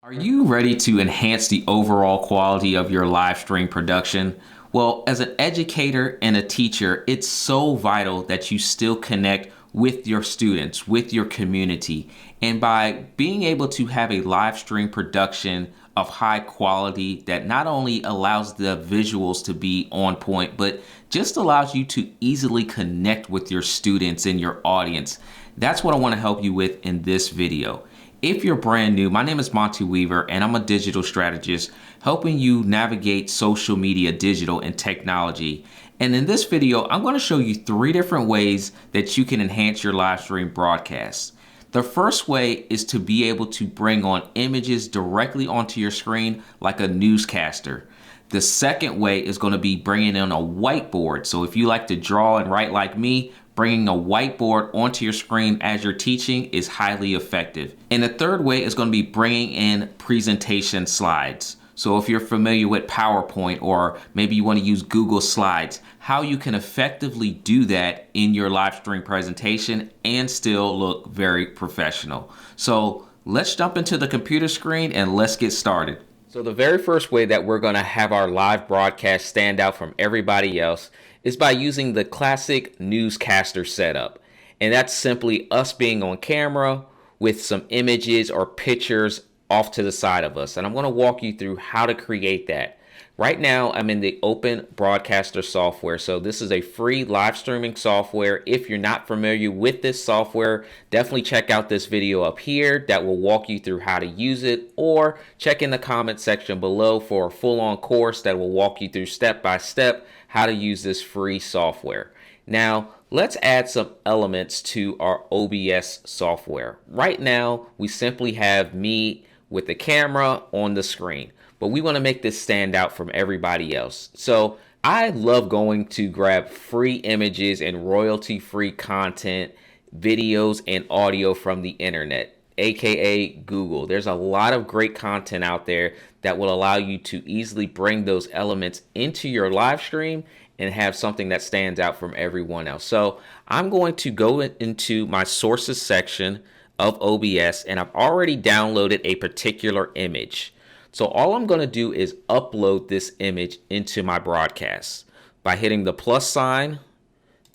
Are you ready to enhance the overall quality of your live stream production? Well, as an educator and a teacher, it's so vital that you still connect with your students, with your community. And by being able to have a live stream production of high quality that not only allows the visuals to be on point, but just allows you to easily connect with your students and your audience. That's what I want to help you with in this video. If you're brand new, my name is Monty Weaver and I'm a digital strategist helping you navigate social media, digital, and technology. And in this video, I'm going to show you 3 different ways that you can enhance your live stream broadcasts. The first way is to be able to bring on images directly onto your screen like a newscaster. The second way is going to be bringing in a whiteboard. So if you like to draw and write like me, bringing a whiteboard onto your screen as you're teaching is highly effective. And the third way is going to be bringing in presentation slides. So if you're familiar with PowerPoint or maybe you want to use Google Slides, how you can effectively do that in your live stream presentation and still look very professional. So let's jump into the computer screen and let's get started. So the very first way that we're going to have our live broadcast stand out from everybody else is by using the classic newscaster setup. And that's simply us being on camera with some images or pictures off to the side of us. And I'm going to walk you through how to create that. Right now, I'm in the Open Broadcaster software. So this is a free live streaming software. If you're not familiar with this software, definitely check out this video up here that will walk you through how to use it, or check in the comment section below for a full-on course that will walk you through step by step how to use this free software. Now, let's add some elements to our OBS software. Right now, we simply have me with the camera on the screen, but we want to make this stand out from everybody else. So I love going to grab free images and royalty-free content, videos and audio from the internet, aka Google. There's a lot of great content out there that will allow you to easily bring those elements into your live stream and have something that stands out from everyone else. So I'm going to go into my sources section of OBS, and I've already downloaded a particular image. So all I'm going to do is upload this image into my broadcast by hitting the plus sign,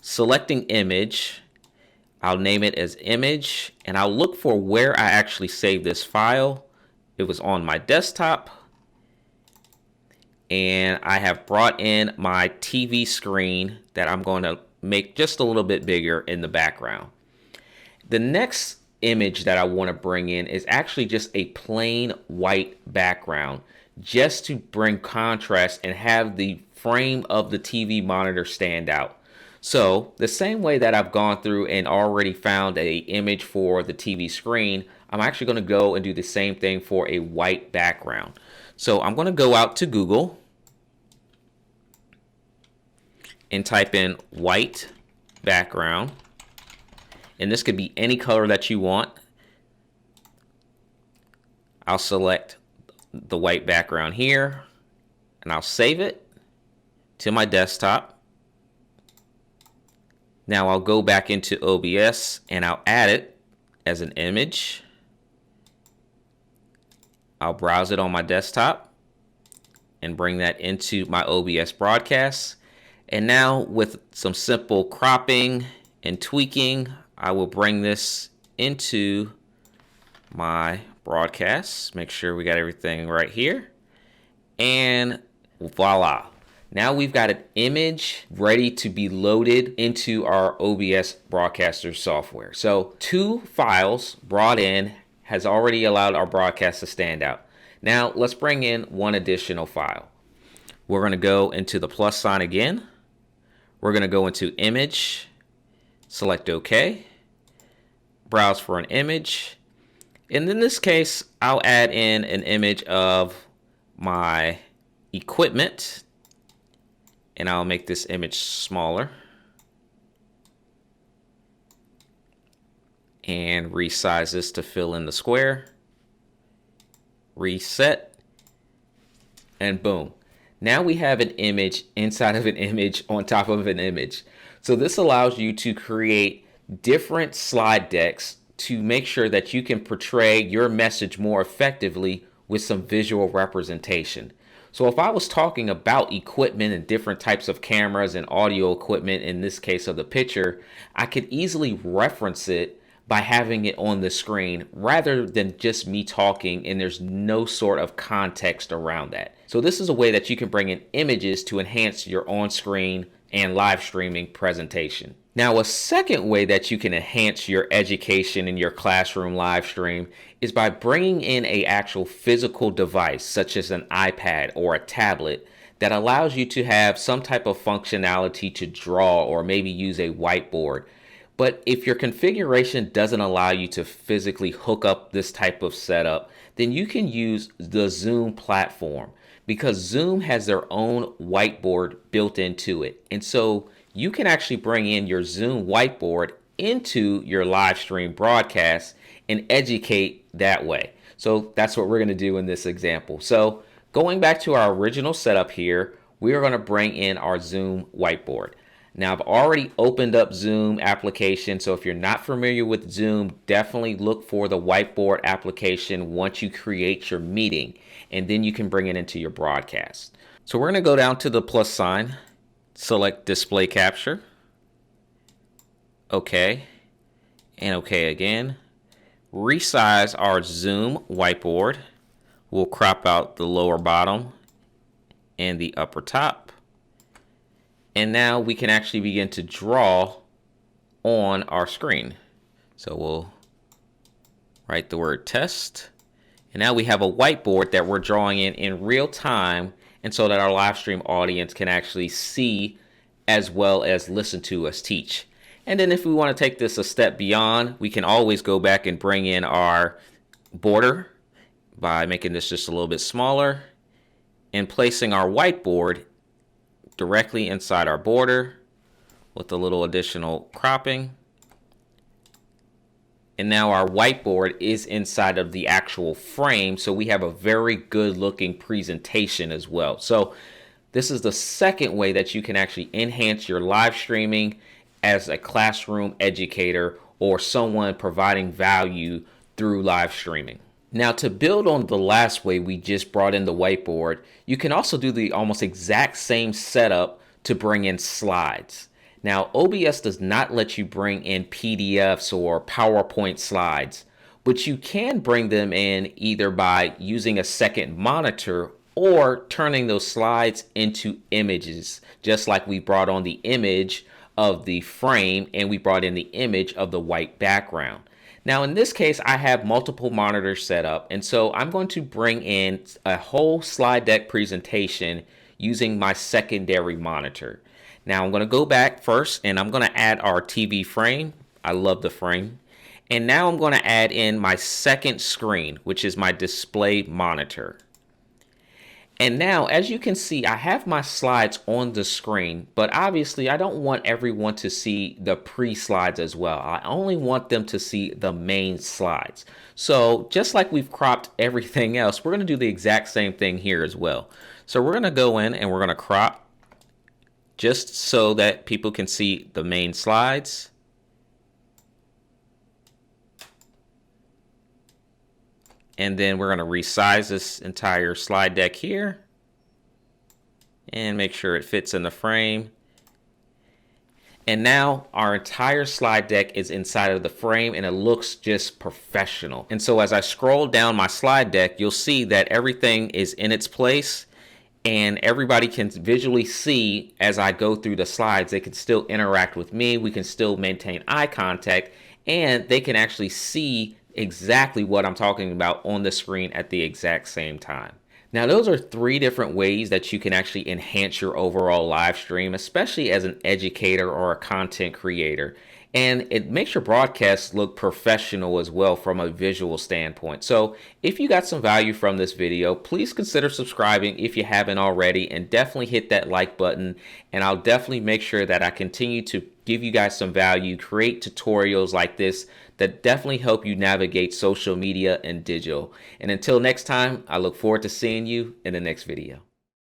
selecting image. I'll name it as image, and I'll look for where I actually saved this file. It was on my desktop, and I have brought in my TV screen that I'm going to make just a little bit bigger in the background. The next image that I want to bring in is actually just a plain white background, just to bring contrast and have the frame of the TV monitor stand out. So the same way that I've gone through and already found an image for the TV screen, I'm actually going to go and do the same thing for a white background. So I'm going to go out to Google and type in white background. And this could be any color that you want. I'll select the white background here and I'll save it to my desktop. Now I'll go back into OBS and I'll add it as an image. I'll browse it on my desktop and bring that into my OBS broadcast. And now with some simple cropping and tweaking, I will bring this into my broadcast. Make sure we got everything right here. And voila. Now we've got an image ready to be loaded into our OBS broadcaster software. So 2 files brought in has already allowed our broadcast to stand out. Now let's bring in one additional file. We're going to go into the plus sign again. We're going to go into image, select OK, browse for an image. And in this case, I'll add in an image of my equipment, and I'll make this image smaller and resize this to fill in the square. Reset, and boom. Now we have an image inside of an image on top of an image. So this allows you to create different slide decks to make sure that you can portray your message more effectively with some visual representation. So if I was talking about equipment and different types of cameras and audio equipment, in this case of the picture, I could easily reference it by having it on the screen rather than just me talking and there's no sort of context around that. So this is a way that you can bring in images to enhance your on-screen and live streaming presentation. Now, a second way that you can enhance your education in your classroom live stream is by bringing in an actual physical device, such as an iPad or a tablet, that allows you to have some type of functionality to draw or maybe use a whiteboard. But if your configuration doesn't allow you to physically hook up this type of setup, then you can use the Zoom platform, because Zoom has their own whiteboard built into it. And so you can actually bring in your Zoom whiteboard into your live stream broadcast and educate that way. So that's what we're going to do in this example. So going back to our original setup here, we are going to bring in our Zoom whiteboard. Now, I've already opened up Zoom application, so if you're not familiar with Zoom, definitely look for the whiteboard application once you create your meeting, and then you can bring it into your broadcast. So we're going to go down to the plus sign, select display capture, OK, and OK again. Resize our Zoom whiteboard. We'll crop out the lower bottom and the upper top. And now we can actually begin to draw on our screen. So we'll write the word test. And now we have a whiteboard that we're drawing in real time, and so that our live stream audience can actually see as well as listen to us teach. And then if we want to take this a step beyond, we can always go back and bring in our border by making this just a little bit smaller and placing our whiteboard directly inside our border with a little additional cropping. And now our whiteboard is inside of the actual frame, so we have a very good looking presentation as well. So this is the second way that you can actually enhance your live streaming as a classroom educator or someone providing value through live streaming. Now, to build on the last way we just brought in the whiteboard, you can also do the almost exact same setup to bring in slides. Now, OBS does not let you bring in PDFs or PowerPoint slides, but you can bring them in either by using a second monitor or turning those slides into images, just like we brought on the image of the frame and we brought in the image of the white background. Now, in this case, I have multiple monitors set up, and so I'm going to bring in a whole slide deck presentation using my secondary monitor. Now, I'm going to go back first, and I'm going to add our TV frame. I love the frame. And now I'm going to add in my second screen, which is my display monitor. And now, as you can see, I have my slides on the screen, but obviously I don't want everyone to see the pre-slides as well. I only want them to see the main slides. So just like we've cropped everything else, we're going to do the exact same thing here as well. So we're going to go in and we're going to crop just so that people can see the main slides. And then we're going to resize this entire slide deck here and make sure it fits in the frame. And now our entire slide deck is inside of the frame and it looks just professional. And so as I scroll down my slide deck, you'll see that everything is in its place and everybody can visually see as I go through the slides. They can still interact with me. We can still maintain eye contact and they can actually see exactly what I'm talking about on the screen at the exact same time. Now, those are 3 different ways that you can actually enhance your overall live stream, especially as an educator or a content creator. And it makes your broadcast look professional as well from a visual standpoint. So if you got some value from this video, please consider subscribing if you haven't already, and definitely hit that like button. And I'll definitely make sure that I continue to give you guys some value, create tutorials like this that definitely help you navigate social media and digital. And until next time, I look forward to seeing you in the next video.